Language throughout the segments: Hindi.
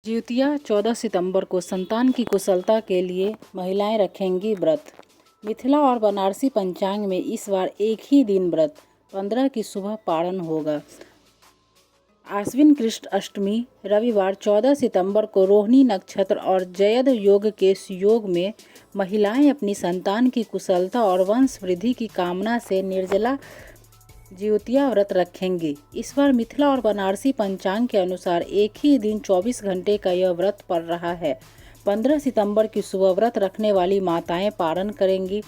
जिउतिया 14 सितंबर को संतान की कुशलता के लिए महिलाएं रखेंगी व्रत। मिथिला और बनारसी पंचांग में इस बार एक ही दिन व्रत 15 की सुबह पारण होगा। आश्विन कृष्ण अष्टमी रविवार 14 सितंबर को रोहिणी नक्षत्र और जयद योग के योग में महिलाएं अपनी संतान की कुशलता और वंश वृद्धि की कामना से निर्जला जिउतिया व्रत रखेंगे। इस बार मिथिला और बनारसी पंचांग के अनुसार एक ही दिन 24 घंटे का यह व्रत पड़ रहा है। 15 सितंबर की सुबह व्रत रखने वाली माताएं पारण करेंगी।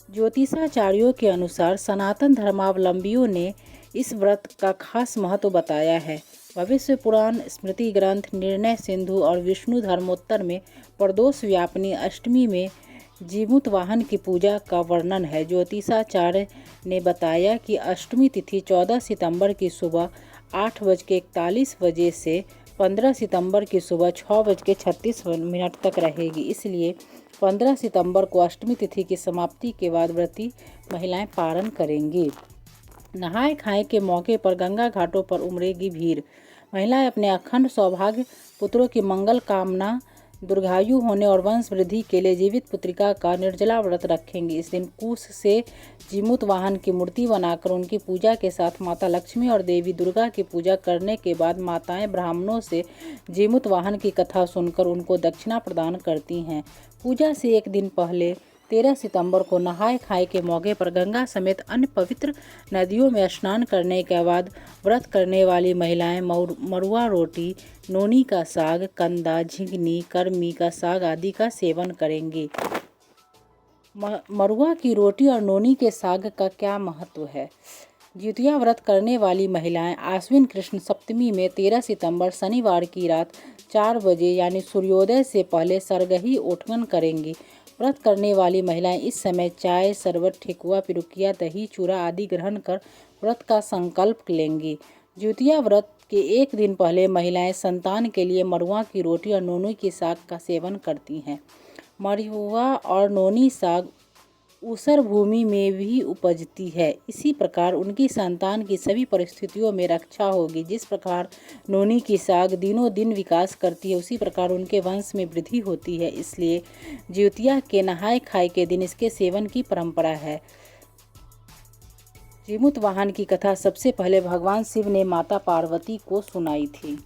ज्योतिषाचार्यों के अनुसार सनातन धर्मावलंबियों ने इस व्रत का खास महत्व बताया है। भविष्य पुराण, स्मृति ग्रंथ, निर्णय सिंधु और विष्णु धर्मोत्तर में प्रदोष व्यापिनी अष्टमी में जीमूत वाहन की पूजा का वर्णन है। ज्योतिषाचार्य ने बताया कि अष्टमी तिथि 14 सितंबर की सुबह 8:41 से 15 सितंबर की सुबह 6:36 तक रहेगी। इसलिए 15 सितंबर को अष्टमी तिथि की समाप्ति के बाद व्रती महिलाएं पारण करेंगी। नहाए खाए के मौके पर गंगा घाटों पर उमड़ेगी भीड़। महिलाएं अपने अखंड सौभाग्य, पुत्रों की मंगल कामना, दीर्घायु होने और वंश वृद्धि के लिए जीवित पुत्रिका का निर्जला व्रत रखेंगी। इस दिन कुश से जीमूत वाहन की मूर्ति बनाकर उनकी पूजा के साथ माता लक्ष्मी और देवी दुर्गा की पूजा करने के बाद माताएं ब्राह्मणों से जीमूत वाहन की कथा सुनकर उनको दक्षिणा प्रदान करती हैं। पूजा से एक दिन पहले 13 सितंबर को नहाए खाए के मौके पर गंगा समेत अन्य पवित्र नदियों में स्नान करने के बाद व्रत करने वाली महिलाएं मरुआ रोटी, नोनी का साग, कंदा, झिंगनी, कर्मी का साग आदि का सेवन करेंगी। मरुआ की रोटी और नोनी के साग का क्या महत्व है? जिउतिया व्रत करने वाली महिलाएं आश्विन कृष्ण सप्तमी में 13 सितंबर शनिवार की रात 4 बजे यानी सूर्योदय से पहले सरगही उठगन करेंगी। व्रत करने वाली महिलाएं इस समय चाय, शरबत, ठेकुआ, पिरुकिया, दही, चूरा आदि ग्रहण कर व्रत का संकल्प लेंगी। जिउतिया व्रत के एक दिन पहले महिलाएं संतान के लिए मरुआ की रोटी और नोनी की साग का सेवन करती हैं। मरुआ और नोनी साग ऊसर भूमि में भी उपजती है। इसी प्रकार उनकी संतान की सभी परिस्थितियों में रक्षा होगी। जिस प्रकार नोनी की साग दिनों दिन विकास करती है, उसी प्रकार उनके वंश में वृद्धि होती है। इसलिए जिउतिया के नहाए खाए के दिन इसके सेवन की परंपरा है। जीमूत वाहन की कथा सबसे पहले भगवान शिव ने माता पार्वती को सुनाई थी।